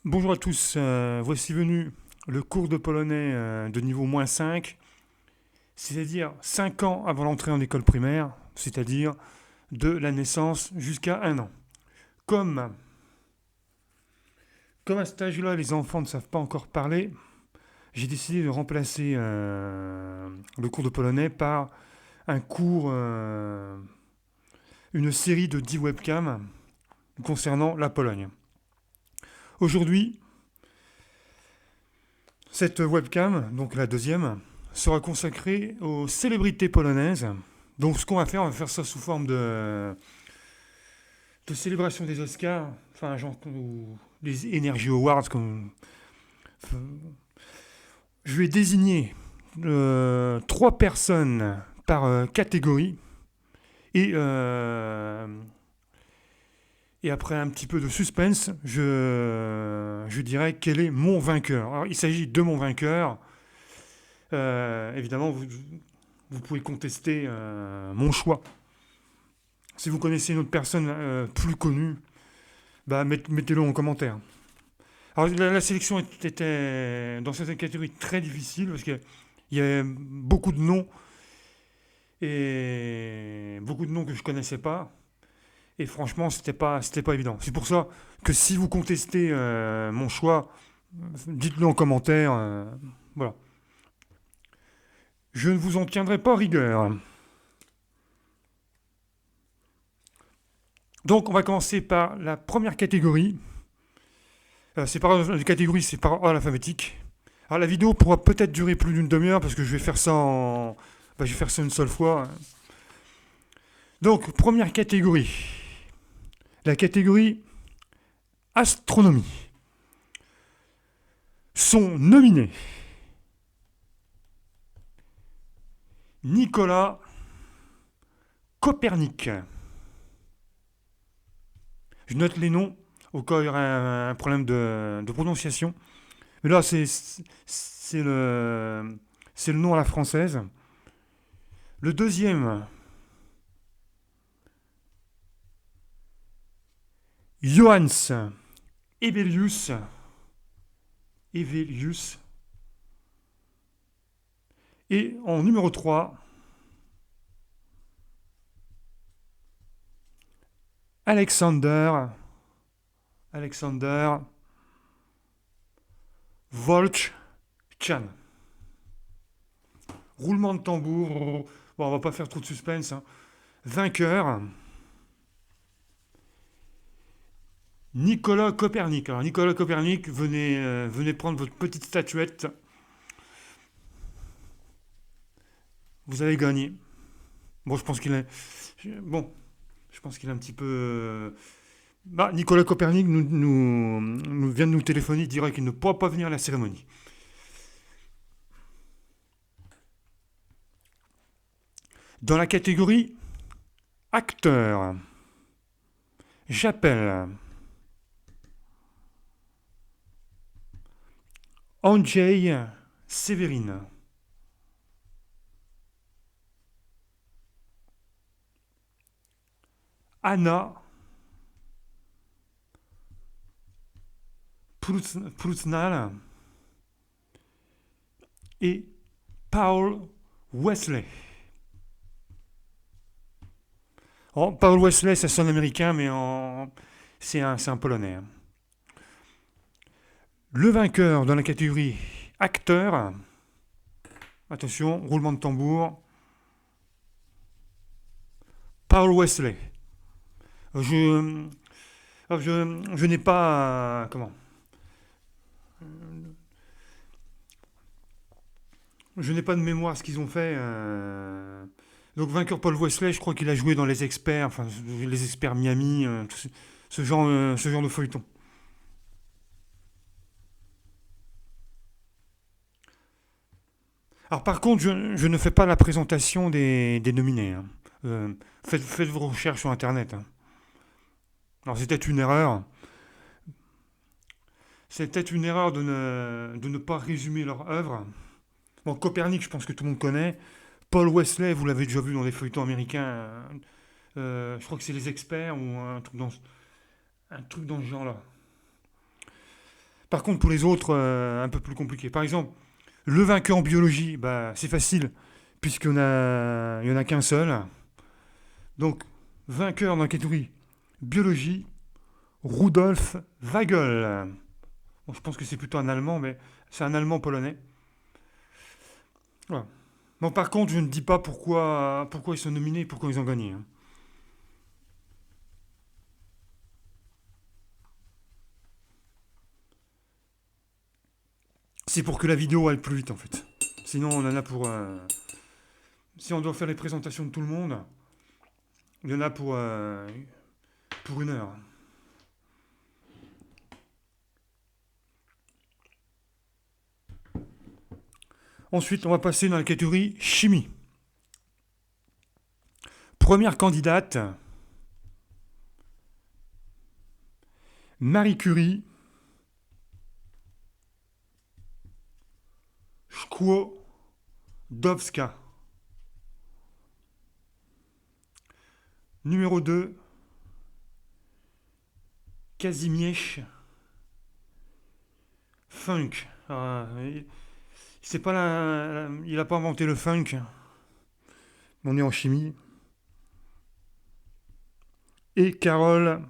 Bonjour à tous, voici venu le cours de polonais de niveau -5, c'est-à-dire 5 ans avant l'entrée en école primaire, c'est-à-dire de la naissance jusqu'à 1 an. Comme, comme à cet âge-là, les enfants ne savent pas encore parler, j'ai décidé de remplacer le cours de polonais par un cours, une série de 10 webcams concernant la Pologne. Aujourd'hui, cette webcam, donc la deuxième, sera consacrée aux célébrités polonaises. Donc ce qu'on va faire ça sous forme de célébration des Oscars, enfin genre ou les Energy Awards. Je vais désigner 3 personnes par catégorie et, et après un petit peu de suspense, je dirais quel est mon vainqueur. Alors il s'agit de mon vainqueur. Évidemment, vous pouvez contester mon choix. Si vous connaissez une autre personne plus connue, bah, mettez-le en commentaire. Alors la sélection était dans certaines catégories très difficile parce qu'il y avait beaucoup de noms et beaucoup de noms que je connaissais pas. Et franchement, c'était pas évident. C'est pour ça que si vous contestez mon choix, dites-le en commentaire. Voilà. Je ne vous en tiendrai pas rigueur. Donc, on va commencer par la première catégorie. C'est par la catégorie, c'est par ordre alphabétique. Alors, la vidéo pourra peut-être durer plus d'une demi-heure parce que je vais faire ça je vais faire ça une seule fois. Donc, première catégorie. La catégorie astronomie. Sont nominés Nicolas Copernic. Je note les noms au cas où il y aurait un problème de prononciation. Mais là, c'est le nom à la française. Le deuxième, Johannes Evelius. Evelius. Et en numéro 3, Alexander Volch-Chan. Roulement de tambour. Bon, on va pas faire trop de suspense. Hein. Vainqueur, Nicolas Copernic. Alors, Nicolas Copernic, venez prendre votre petite statuette. Vous avez gagné. Bon, je pense qu'il est. Bon, je pense qu'il est un petit peu. Bah, Nicolas Copernic vient de nous téléphoner, il dirait qu'il ne pourra pas venir à la cérémonie. Dans la catégorie acteur, j'appelle Andrzej Severin. Anna Prutsnal et Paul Wesley. Oh, Paul Wesley, ça sonne américain, mais c'est un Polonais. Hein. Le vainqueur dans la catégorie acteur, attention, roulement de tambour, Paul Wesley. Je, je n'ai pas. Comment Je n'ai pas de mémoire ce qu'ils ont fait. Donc, vainqueur Paul Wesley, je crois qu'il a joué dans Les Experts, enfin, Les Experts Miami, ce genre de feuilleton. Alors, par contre, je ne fais pas la présentation des nominés. Hein. Faites vos recherches sur Internet. Hein. Alors, c'était une erreur de ne pas résumer leur œuvre. Bon, Copernic, je pense que tout le monde connaît. Paul Wesley, vous l'avez déjà vu dans les feuilletons américains. Je crois que c'est Les Experts ou un truc dans ce genre-là. Par contre, pour les autres, un peu plus compliqué. Par exemple, le vainqueur en biologie, bah, c'est facile, il y en a qu'un seul. Donc, vainqueur dans la catégorie biologie, Rudolf Wagel. Bon, je pense que c'est plutôt un Allemand, mais c'est un Allemand polonais. Voilà. Bon, par contre, je ne dis pas pourquoi ils sont nominés et pourquoi ils ont gagné, hein. C'est pour que la vidéo aille plus vite, en fait. Sinon, on en a pour. Si on doit faire les présentations de tout le monde, il y en a pour 1 heure. Ensuite, on va passer dans la catégorie chimie. Première candidate, Marie Curie, Skłodowska. Numéro 2, Kazimierz Funk. Il n'a pas inventé le funk. On est en chimie. Et Karol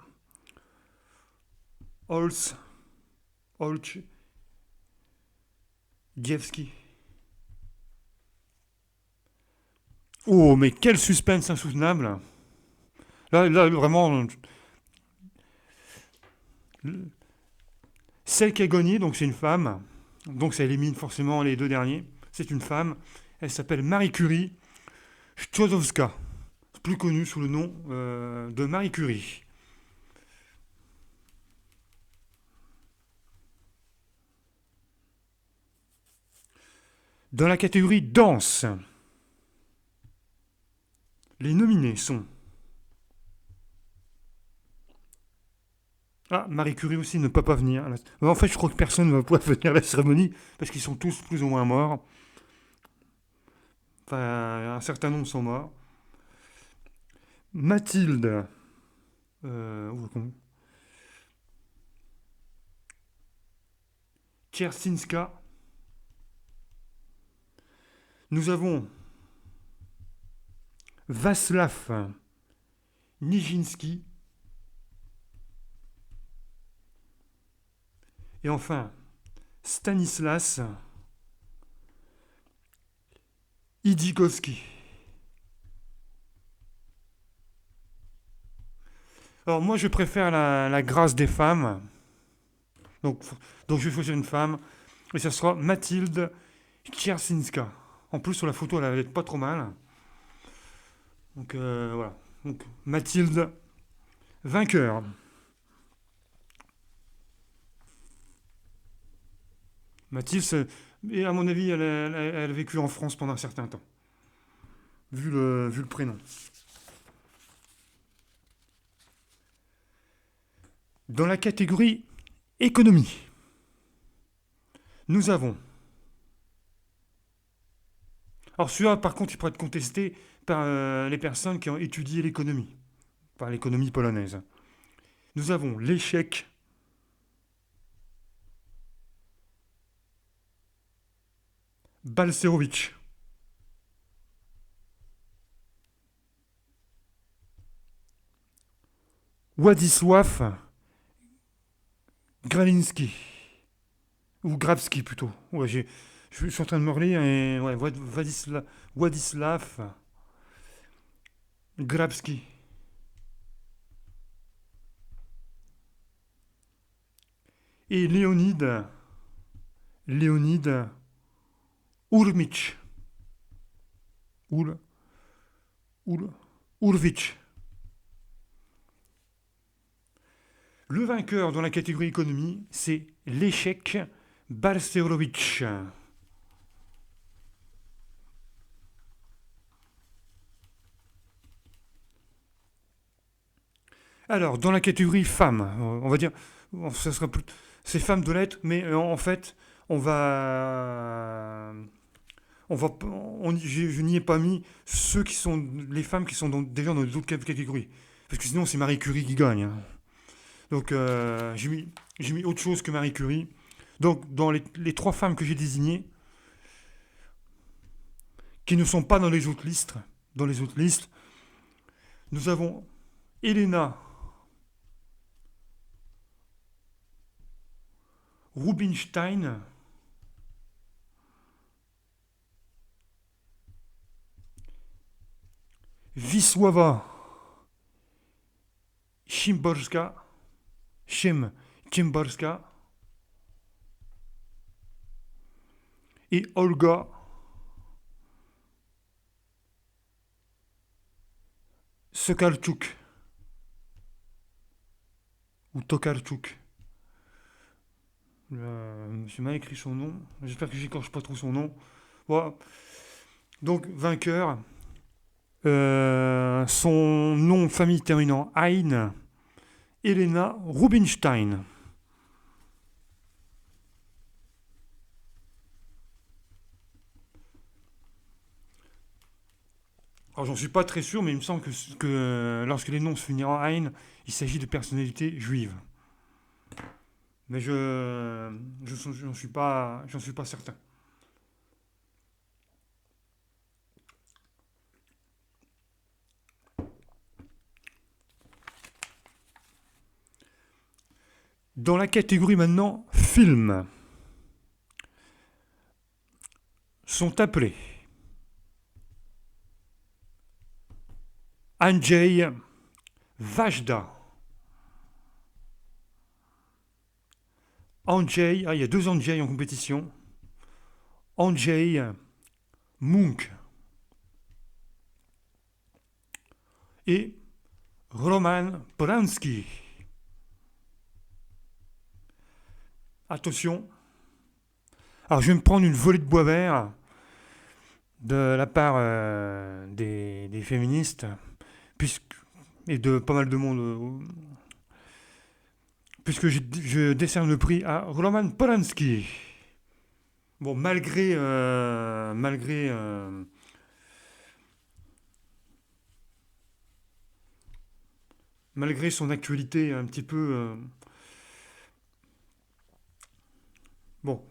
Olszewski. Oh, mais quel suspense insoutenable. Là vraiment, celle qui a gagné, donc c'est une femme. Donc ça élimine forcément les deux derniers. C'est une femme. Elle s'appelle Marie Curie Skłodowska, plus connue sous le nom de Marie Curie. Dans la catégorie danse, les nominés sont... Ah, Marie Curie aussi ne peut pas venir. En fait, je crois que personne ne va pouvoir venir à la cérémonie parce qu'ils sont tous plus ou moins morts. Enfin, un certain nombre sont morts. Mathilde Kiersinska. Nous avons Václav Nijinsky. Et enfin, Stanislas Idzikowski. Alors moi, je préfère la grâce des femmes. Donc je vais choisir une femme. Et ça sera Mathilde Kiersinska. En plus, sur la photo, elle est pas trop mal. Donc voilà. Donc, Mathilde, vainqueur. Mathilde, et à mon avis, elle a vécu en France pendant un certain temps, vu le prénom. Dans la catégorie économie, nous avons... Alors celui-là, par contre, il pourrait être contesté par les personnes qui ont étudié l'économie, par l'économie polonaise. Nous avons l'échec Balcerowicz. Władysław Gralinski. Ou Grabski plutôt. Ouais, je suis en train de me relire et ouais, Władysław Grabski. Et Leonid Urmich. Urwicz. Le vainqueur dans la catégorie économie, c'est l'échec Balcerowicz. Alors, dans la catégorie femmes, on va dire, ça sera plus, c'est femmes de lettres, mais en fait, je n'y ai pas mis les femmes qui sont déjà dans d'autres catégories, parce que sinon c'est Marie Curie qui gagne, hein. Donc j'ai mis autre chose que Marie Curie. Donc, dans les trois femmes que j'ai désignées, qui ne sont pas dans les autres listes, nous avons Elena Rubinstein, Wisława Szymborska et Olga Sokarczuk ou Tokarczuk. J'ai mal écrit son nom. J'espère que j'écorche pas trop son nom. Voilà. Donc, vainqueur. Son nom de famille terminant Ein, Elena Rubinstein. Alors, j'en suis pas très sûr, mais il me semble que lorsque les noms se finissent en Ein, il s'agit de personnalités juives. Mais j'en suis pas certain. Dans la catégorie maintenant film, sont appelés Andrzej Wajda. Andrzej, il y a deux Andrzej en compétition. Andrzej Munk et Roman Polanski. Attention. Alors, je vais me prendre une volée de bois vert de la part des féministes, puisque, et de pas mal de monde, puisque je décerne le prix à Roman Polanski. Bon, malgré son actualité un petit peu, bon,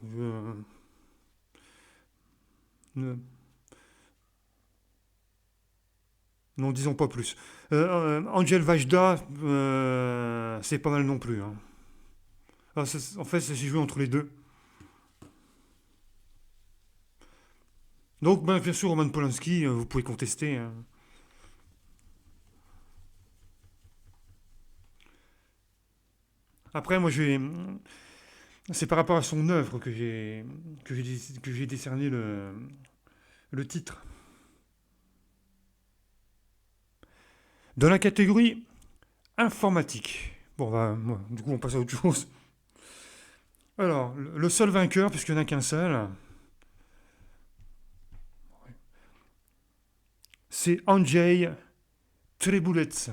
ne- n'en disons pas plus. Angel Vajda, c'est pas mal non plus, hein. Alors, en fait, ça s'est joué entre les deux. Donc, ben, bien sûr, Roman Polanski, vous pouvez contester, hein. Après, moi, c'est par rapport à son œuvre que j'ai décerné le titre. Dans la catégorie informatique. Bon, bah, du coup, on passe à autre chose. Alors, le seul vainqueur, puisqu'il n'y en a qu'un seul, c'est Andrzej Trebulec.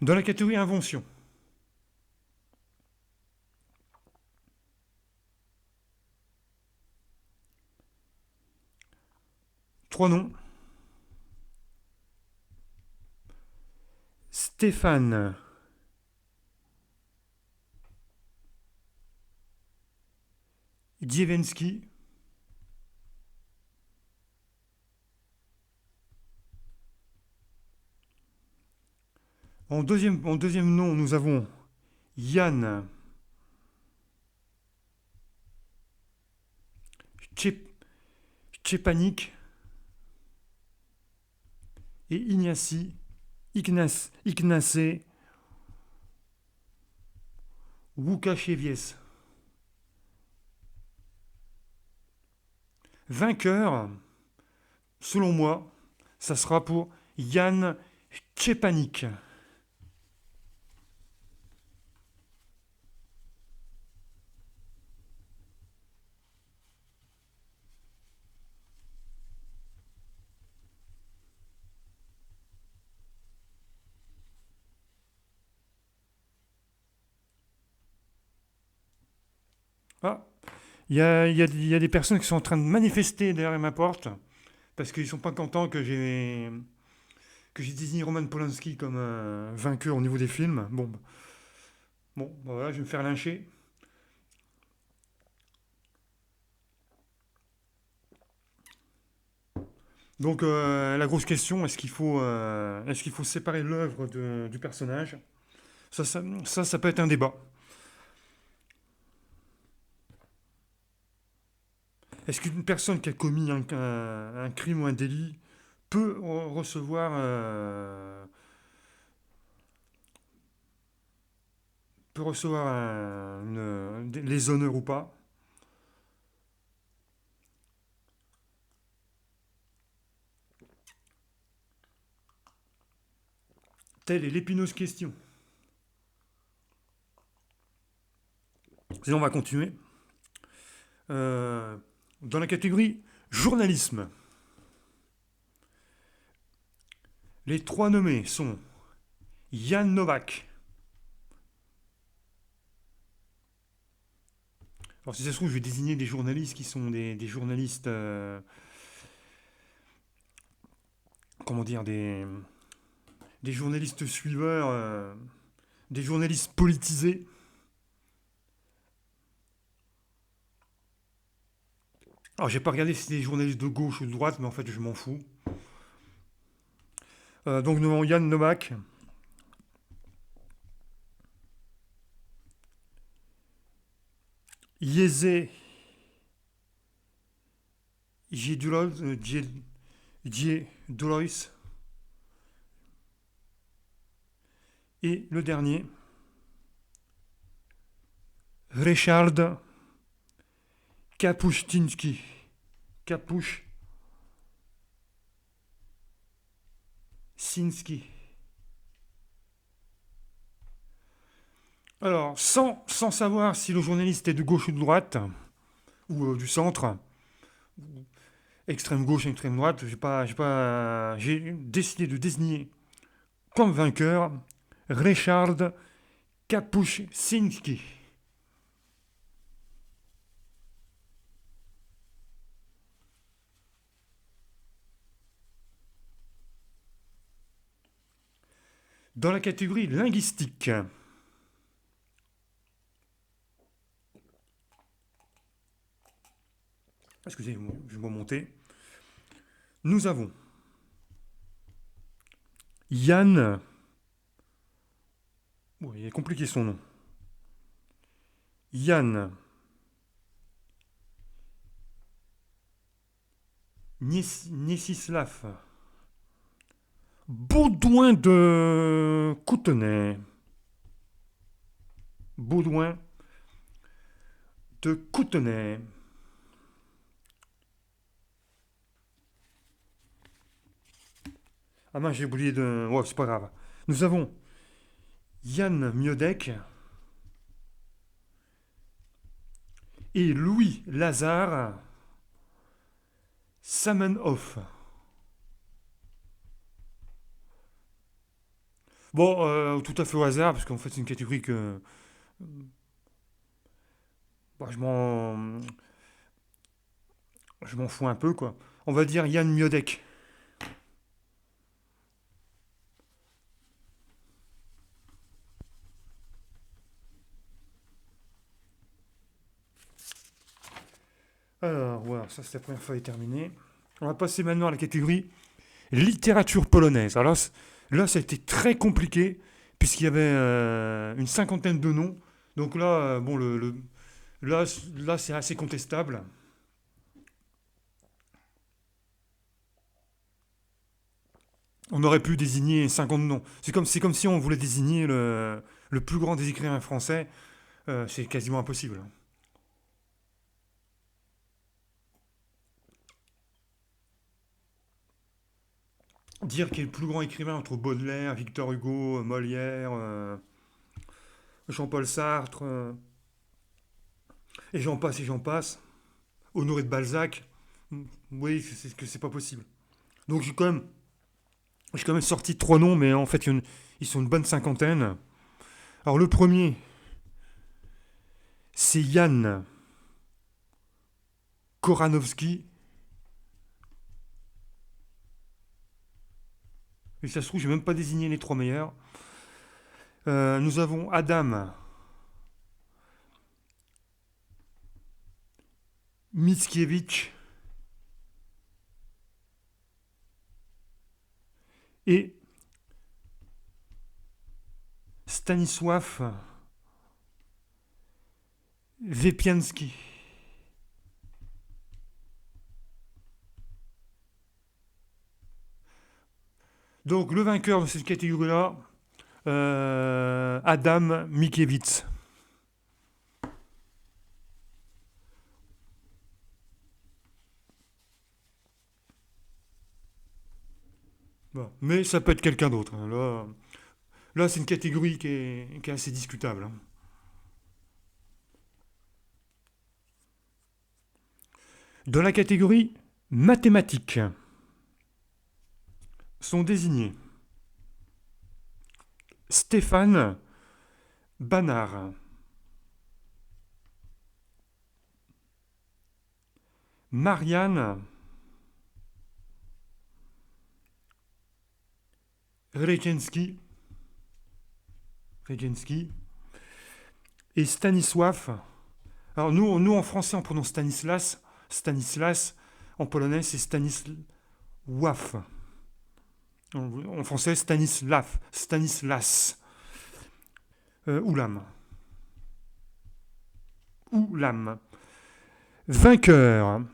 Dans la catégorie invention, trois noms. Stéphane Dziewensky. En deuxième nom, nous avons Jan Szczepanik et Ignace Łukasiewicz. Vainqueur, selon moi, ça sera pour Jan Szczepanik. Ah, il y a des personnes qui sont en train de manifester derrière ma porte parce qu'ils sont pas contents que j'ai désigné Roman Polanski comme vainqueur au niveau des films. Bon, voilà, je vais me faire lyncher. Donc la grosse question, est-ce qu'il faut séparer l'œuvre du personnage? Ça peut être un débat. Est-ce qu'une personne qui a commis un crime ou un délit peut recevoir les honneurs ou pas? Telle est l'épineuse question. Sinon, on va continuer. Euh, Dans la catégorie journalisme, les trois nommés sont Jan Novak. Alors, si ça se trouve, je vais désigner des journalistes qui sont des journalistes, comment dire, des journalistes suiveurs, des journalistes politisés. Alors, j'ai pas regardé si c'est des journalistes de gauche ou de droite, mais en fait, je m'en fous. Donc, nous avons Jan Novak, Jeze Dolois, et le dernier, Richard Kapuściński. Kapuściński. Alors, sans savoir si le journaliste est de gauche ou de droite, ou du centre, extrême gauche, extrême droite, j'ai décidé de désigner comme vainqueur Richard Kapuściński. Dans la catégorie linguistique, excusez-moi, je vais monter. Nous avons Yann. Bon, il est compliqué son nom. Yann Niesislav Baudouin de Coutenay. Baudouin de Coutenay. Ah mince, j'ai oublié de... Ouais, c'est pas grave. Nous avons Yann Miodek et Louis Lazare Samenhoff. Bon, tout à fait au hasard, parce qu'en fait, c'est une catégorie que bah, je m'en fous un peu, quoi. On va dire Yann Miodek. Alors, voilà, ça c'est la première fois est terminée. On va passer maintenant à la catégorie littérature polonaise. Alors là, ça a été très compliqué, puisqu'il y avait une cinquantaine de noms. Donc là, bon, là, là c'est assez contestable. On aurait pu désigner 50 noms. C'est comme si on voulait désigner le plus grand des écrivains français. C'est quasiment impossible. Dire qu'il est le plus grand écrivain entre Baudelaire, Victor Hugo, Molière, Jean-Paul Sartre, et j'en passe, Honoré de Balzac, oui, c'est que c'est pas possible. Donc j'ai quand même sorti trois noms, mais en fait ils sont une bonne cinquantaine. Alors le premier, c'est Yann. Koranovski. Et ça se trouve, je n'ai même pas désigné les trois meilleurs. Nous avons Adam Mickiewicz et Stanisław Wepianski. Donc le vainqueur de cette catégorie-là, Adam Mickiewicz. Bon. Mais ça peut être quelqu'un d'autre. Hein. Là c'est une catégorie qui est assez discutable. Hein. Dans la catégorie mathématiques, sont désignés Stéphane Banard, Marianne Rejenski et Stanisław. Alors nous en français on prononce Stanislas, en polonais c'est Stanisław. En français Stanislas. Oulam. Vainqueur.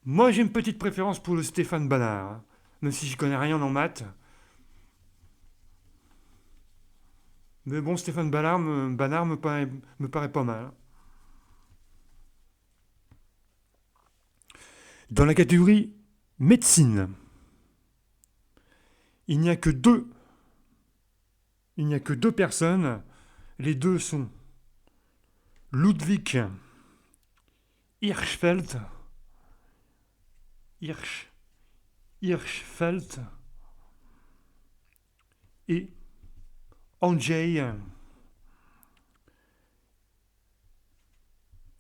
Moi j'ai une petite préférence pour le Stéphane Banard, hein, même si j'y connais rien en maths. Mais bon, Stéphane Banard me paraît pas mal. Dans la catégorie médecine, il n'y a que deux. Il n'y a que deux personnes. Les deux sont Ludwig Hirschfeld, Hirschfeld et Andrzej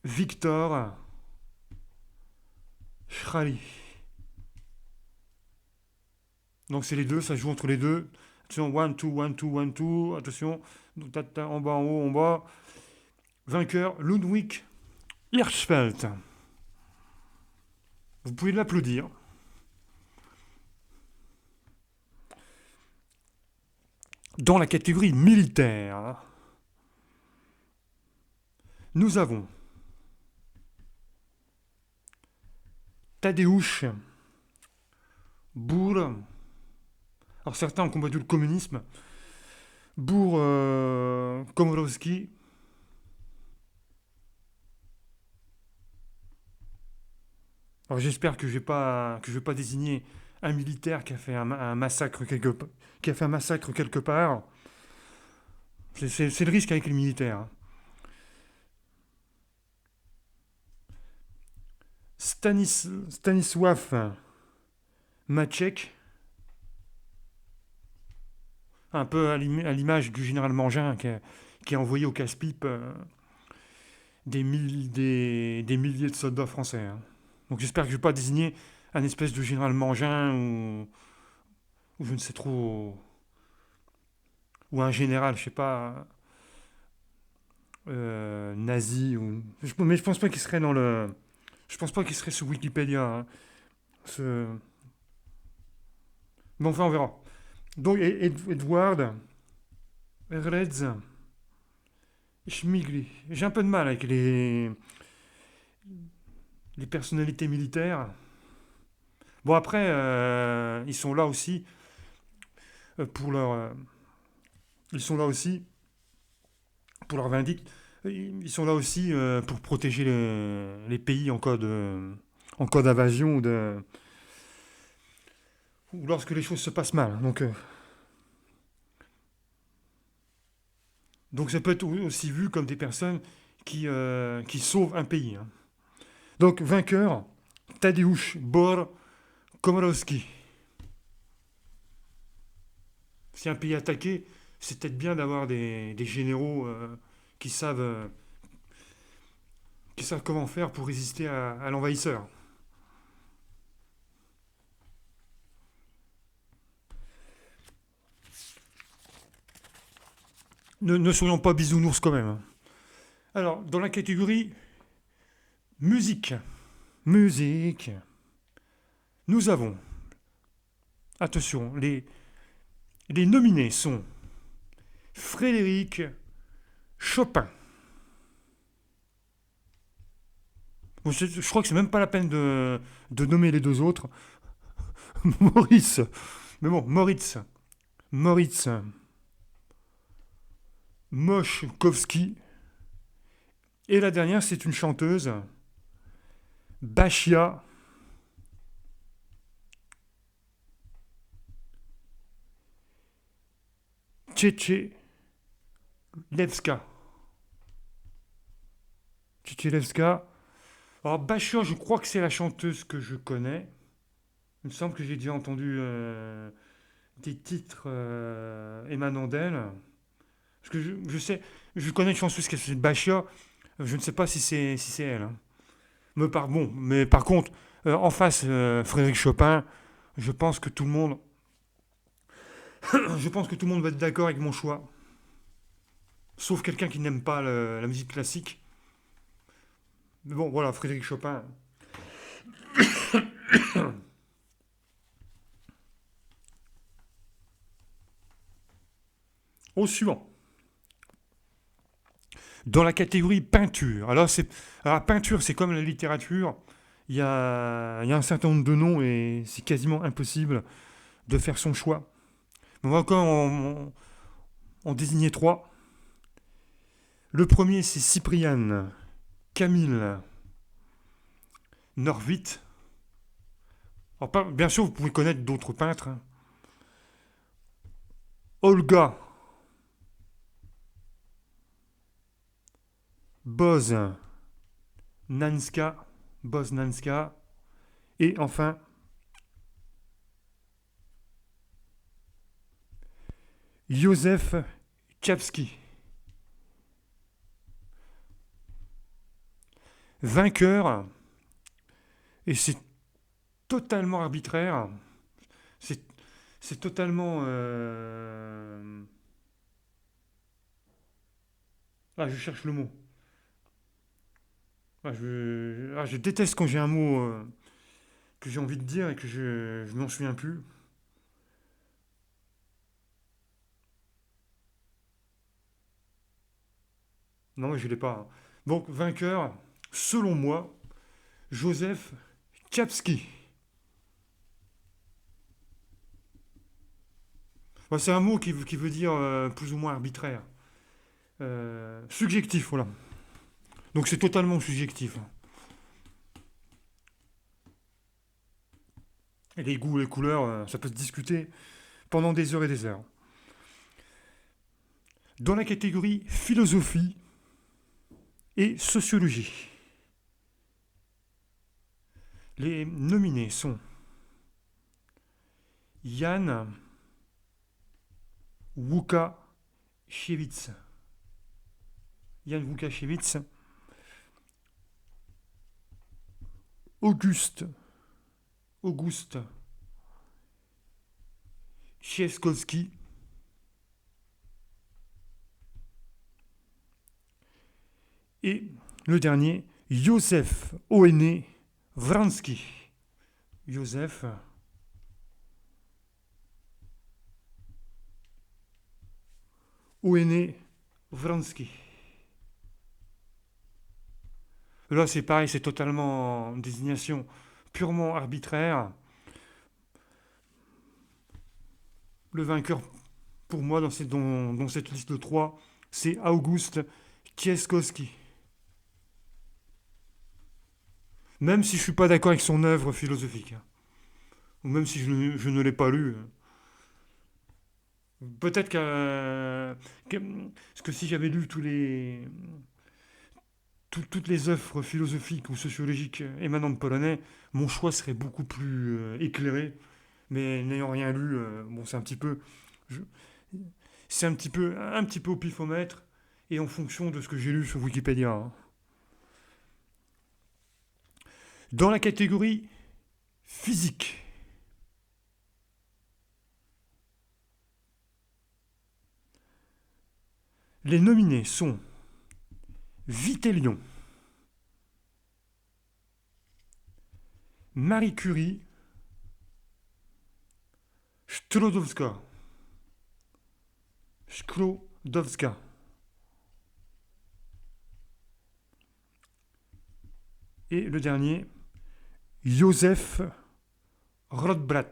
Victor Schrali. Donc c'est les deux, ça joue entre les deux. Attention, 1, 2, 1, 2, 1, 2. Attention, en bas, en haut, en bas. Vainqueur, Ludwig Hirschfeld. Vous pouvez l'applaudir. Dans la catégorie militaire, nous avons Tadeusz Bour. Alors certains ont combattu le communisme. Bour Komorowski. Alors j'espère que je vais pas désigner un militaire qui a fait un massacre quelque part. C'est le risque avec les militaires. Hein. Stanisław Maciek, un peu à l'image du général Mangin qui a envoyé au casse-pipe des milliers de soldats français. Hein. Donc j'espère que je ne vais pas désigner un espèce de général Mangin ou je ne sais trop, ou un général, je sais pas, nazi. Mais je pense pas qu'il serait dans le... Je pense pas qu'il serait sur Wikipédia. Hein. Bon, enfin, on verra. Donc, Edward Redz Schmigli. J'ai un peu de mal avec les personnalités militaires. Bon, après, ils sont là aussi pour leur... ils sont là aussi pour leur vindicte. Ils sont là aussi pour protéger les pays en cas d'invasion ou lorsque les choses se passent mal. Donc ça peut être aussi vu comme des personnes qui sauvent un pays. Hein. Donc vainqueur, Tadeusz Bohr Komorowski. Si un pays est attaqué, c'est peut-être bien d'avoir des généraux qui savent qui savent comment faire pour résister à l'envahisseur. Ne soyons pas bisounours quand même. Alors, dans la catégorie musique, musique, nous avons, attention, les nominés sont Frédéric Chopin. Bon, je crois que c'est même pas la peine de nommer les deux autres. Maurice. Mais bon, Moritz. Moritz. Moshkovski. Et la dernière, c'est une chanteuse. Bachia Tchétchelevska. Tchétchelevska. Alors, Bachia, je crois que c'est la chanteuse que je connais. Il me semble que j'ai déjà entendu des titres émanant d'elle. Parce que je sais, je connais une chanteuse qui s'appelle Bachia. Je ne sais pas si c'est elle, hein. Mais par contre, en face, Frédéric Chopin, je pense que tout le monde, je pense que tout le monde va être d'accord avec mon choix. Sauf quelqu'un qui n'aime pas la musique classique. Mais bon, voilà, Frédéric Chopin. Au suivant. Dans la catégorie peinture. Alors peinture, c'est comme la littérature. Il y a un certain nombre de noms et c'est quasiment impossible de faire son choix. On va encore en désigner trois. Le premier, c'est Cyprian Camille Norvit. Alors, bien sûr, vous pouvez connaître d'autres peintres, hein. Olga Boznanska. Boznanska. Et enfin, Joseph Chapski. Vainqueur, et c'est totalement arbitraire, c'est, c'est totalement... Ah, je cherche le mot. Je déteste quand j'ai un mot que j'ai envie de dire et que je m'en souviens plus. Non, mais je l'ai pas, hein. Donc, vainqueur, selon moi, Joseph Chapski. Bah, c'est un mot qui veut dire plus ou moins arbitraire. Subjectif, voilà. Donc c'est totalement subjectif. Et les goûts, les couleurs, ça peut se discuter pendant des heures et des heures. Dans la catégorie philosophie et sociologie, les nominés sont Jan Łukasiewicz. Jan Łukasiewicz, Auguste Cieskowski et le dernier, Józef Oene Wronski. Józef Oene Wronski. Là, c'est pareil, c'est totalement désignation purement arbitraire. Le vainqueur, pour moi, dans cette liste de trois, c'est Auguste Cieskowski. Même si je ne suis pas d'accord avec son œuvre philosophique, hein, ou même si je ne l'ai pas lu. Peut-être parce que si j'avais lu toutes les œuvres philosophiques ou sociologiques émanant de polonais, mon choix serait beaucoup plus éclairé. Mais n'ayant rien lu, bon, je- c'est un petit peu au pifomètre et en fonction de ce que j'ai lu sur Wikipédia, hein. Dans la catégorie physique, les nominés sont Vitélion, Marie Curie, Sklodowska. Sklodowska. Et le dernier, Joseph Rotblat.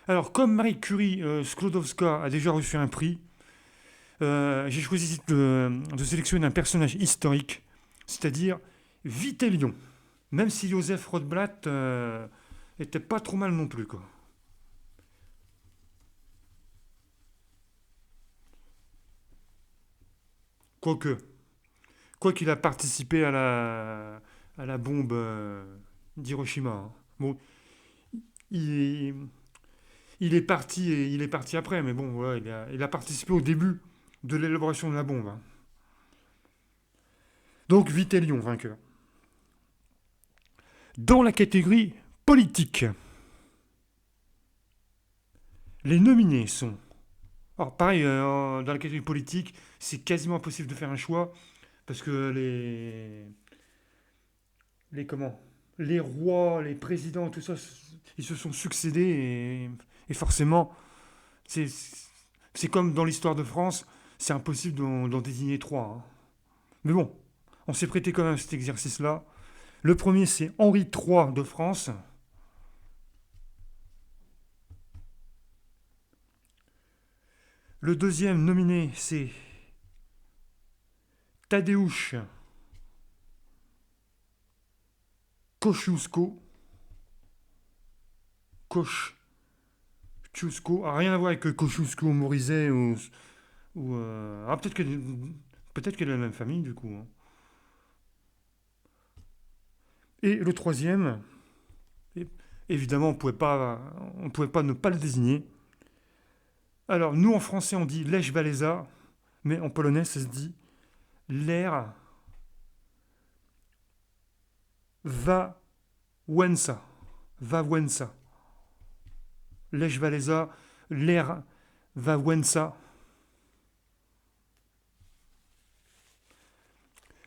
Alors, comme Marie Curie Sklodowska a déjà reçu un prix, j'ai choisi de sélectionner un personnage historique, c'est-à-dire Vitélion. Même si Joseph Rotblat était pas trop mal non plus, quoi. Quoique, quoi qu'il a participé à la bombe d'Hiroshima, hein. Bon, il, il est parti après, mais bon, voilà, il a participé au début de l'élaboration de la bombe, hein. Donc, Vitélion, vainqueur. Dans la catégorie politique, les nominés sont... Alors, pareil, dans la catégorie politique, c'est quasiment impossible de faire un choix, parce que les comment les rois, les présidents, tout ça, ils se sont succédés et forcément, c'est c'est comme dans l'histoire de France, c'est impossible d'en désigner trois, hein. Mais bon, on s'est prêté quand même à cet exercice-là. Le premier, c'est Henri III de France. Le deuxième nominé, c'est Tadeusz Kosciuszko. Kosciuszko, rien à voir avec Kosciuszko Morizet ah, peut-être qu'elle a la même famille du coup, hein. Et le troisième, évidemment, on pouvait pas ne pas le désigner. Alors, nous en français, on dit Lech Walesa, mais en polonais, ça se dit Ler Wałęsa. Wałęsa. Lech Walesa, Ler Wałęsa.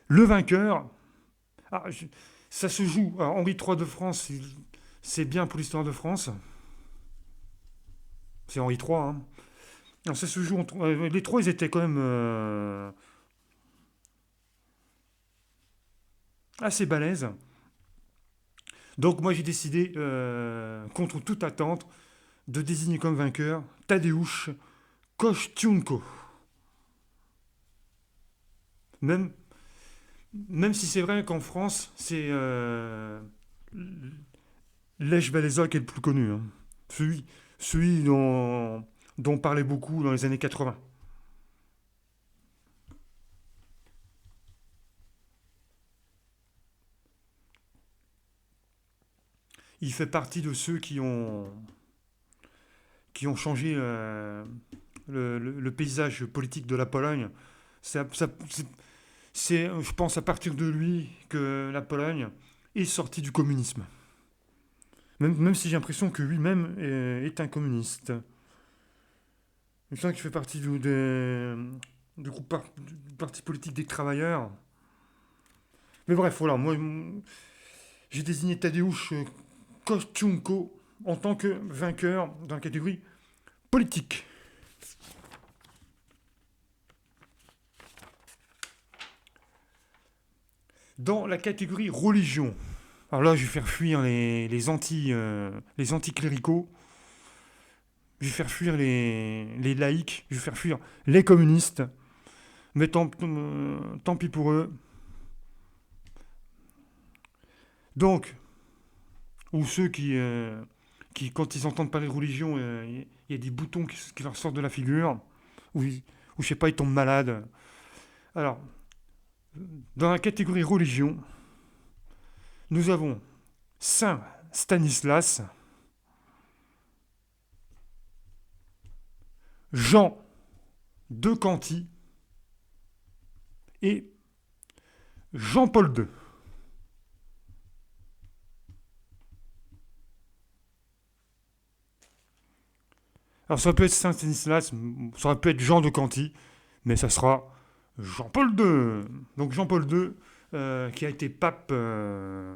Le vainqueur, ah, ça se joue. Alors, Henri III de France, c'est bien pour l'histoire de France. C'est Henri III, hein. Alors, ça se joue entre. Les trois, ils étaient quand même assez balèzes. Donc, moi, j'ai décidé, contre toute attente, de désigner comme vainqueur Tadeusz Kościuszko. Même, même si c'est vrai qu'en France, c'est Lech Walesa qui est le plus connu, hein. Celui dont on parlait beaucoup dans les années 80. Il fait partie de ceux qui ont changé le paysage politique de la Pologne. C'est, je pense, à partir de lui que la Pologne est sortie du communisme. Même si j'ai l'impression que lui-même est un communiste. Je sens qu'il fait partie du groupe du parti politique des travailleurs. Mais bref, voilà, moi j'ai désigné Tadeusz Kościuszko en tant que vainqueur dans la catégorie politique. Dans la catégorie religion, alors là je vais faire fuir les anticléricaux, je vais faire fuir les laïcs, je vais faire fuir les communistes, mais tant pis pour eux. Donc, ou ceux qui, quand ils entendent parler de religion, il y a des boutons qui leur sortent de la figure, ou je sais pas, ils tombent malades. Alors, dans la catégorie religion, nous avons Saint Stanislas, Jean de Canty et Jean-Paul II. Alors ça peut être Saint-Stanislas, ça aurait pu être Jean de Canty, mais ça sera Jean-Paul II. Donc Jean-Paul II, qui a été pape, je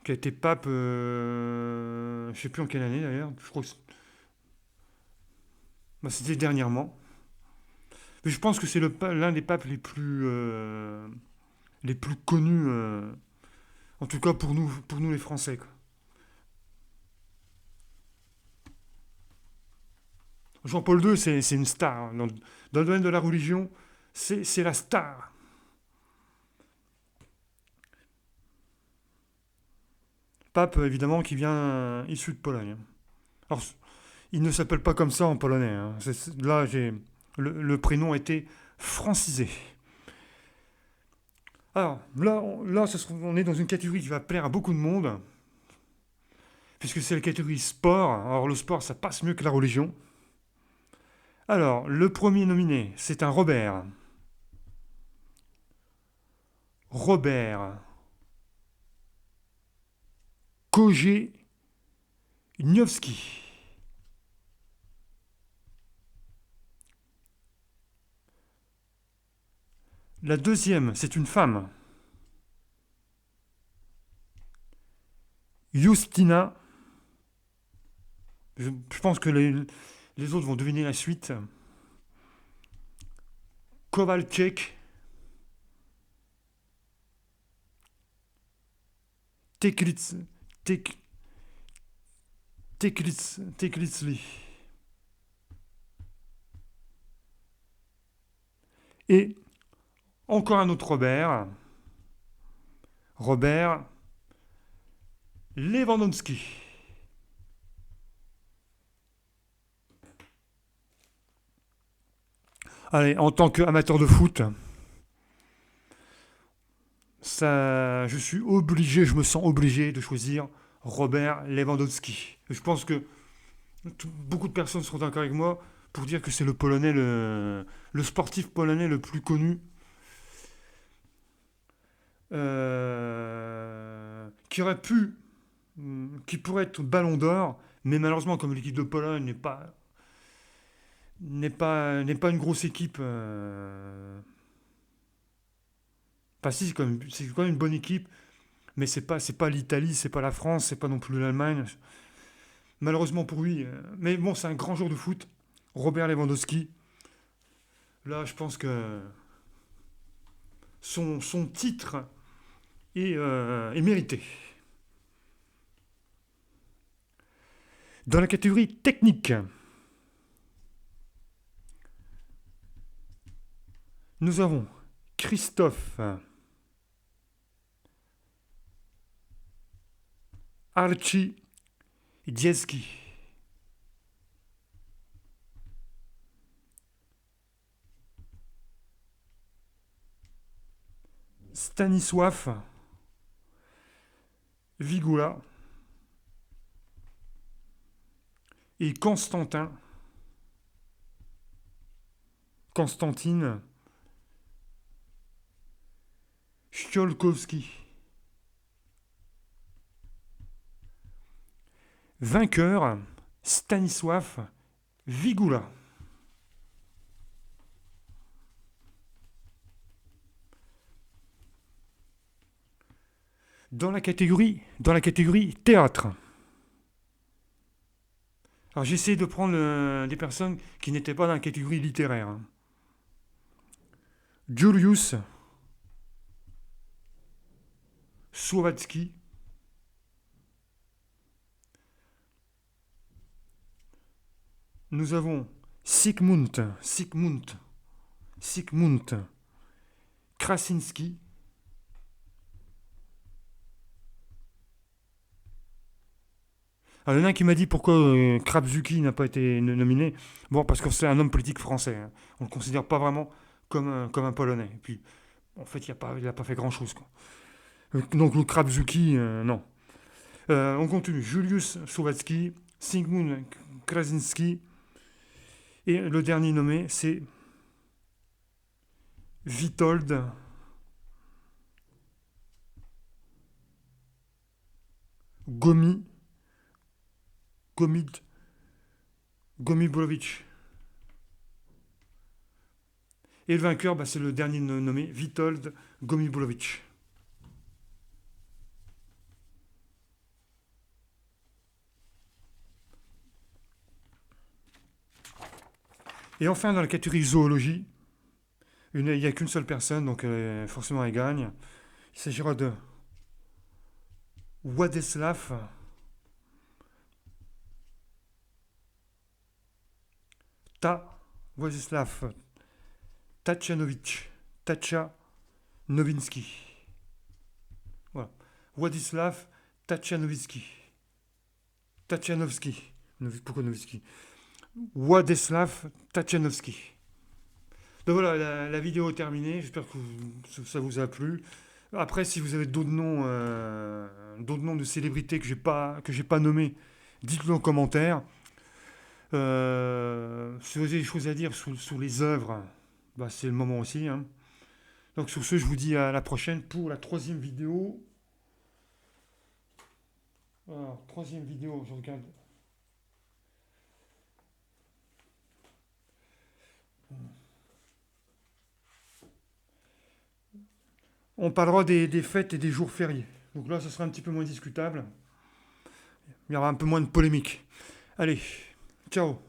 ne sais plus en quelle année d'ailleurs, je crois que bah, c'était dernièrement. Mais je pense que c'est l'un des papes les plus connus, en tout cas pour nous les Français, quoi. Jean-Paul II, c'est une star. Dans le domaine de la religion, c'est la star. Pape, évidemment, qui vient issu de Pologne. Alors, il ne s'appelle pas comme ça en polonais, hein. Là, le prénom a été francisé. Alors, on est dans une catégorie qui va plaire à beaucoup de monde, puisque c'est la catégorie sport. Alors, le sport, ça passe mieux que la religion. Alors, le premier nominé, c'est un Robert. Robert Kojeniowski. La deuxième, c'est une femme. Justina. Je pense que les autres vont deviner la suite. Kowalczyk. Teklitz. Tek, Teklitzli. Et encore un autre Robert. Robert Lewandowski. Allez, en tant qu'amateur de foot, je me sens obligé de choisir Robert Lewandowski. Je pense que beaucoup de personnes seront d'accord avec moi pour dire que c'est le sportif polonais le plus connu, qui pourrait être Ballon d'Or, mais malheureusement comme l'équipe de Pologne n'est pas une grosse équipe. Enfin si, c'est quand même une bonne équipe, mais c'est pas l'Italie, c'est pas la France, c'est pas non plus l'Allemagne. Malheureusement pour lui, mais bon, c'est un grand joueur de foot, Robert Lewandowski. Là, je pense que son titre est mérité. Dans la catégorie technique, nous avons Christophe Archiedziecki. Stanisław Wigula et Constantine Ściolkowski. Vainqueur, Stanisław Wigula. Dans la catégorie théâtre. Alors j'ai essayé de prendre des personnes qui n'étaient pas dans la catégorie littéraire. Julius Słowacki. Nous avons Sigmund Krasinski. Alors, il y en a un qui m'a dit pourquoi Krabzuki n'a pas été nominé. Bon, parce que c'est un homme politique français, hein. On ne le considère pas vraiment comme un Polonais. Et puis, en fait, il n'a pas fait grand-chose, quoi. Donc, le Krabzuki, non. On continue. Julius Słowacki, Sigmund Krasinski. Et le dernier nommé, c'est Witold Gomi, Gomid, Gomibulovic. Et le vainqueur, bah, c'est le dernier nommé, Vitold Gomibulovic. Et enfin, dans la catégorie zoologie, il n'y a qu'une seule personne, donc forcément elle gagne. Il s'agira de Władysław Ta Władysław Tachanowicz Tachanowski. Voilà. Władysław Tachanowski. Tachanowski. Pourquoi Novski? Władysław Tachanowski. Donc voilà, la vidéo est terminée. J'espère que ça vous a plu. Après, si vous avez d'autres noms de célébrités que j'ai pas nommés, dites-le en commentaire. Si vous avez des choses à dire sur les œuvres, bah, c'est le moment aussi, hein. Donc sur ce, je vous dis à la prochaine pour la troisième vidéo. Alors, troisième vidéo, je regarde. On parlera des fêtes et des jours fériés. Donc là, ce sera un petit peu moins discutable. Il y aura un peu moins de polémique. Allez, ciao.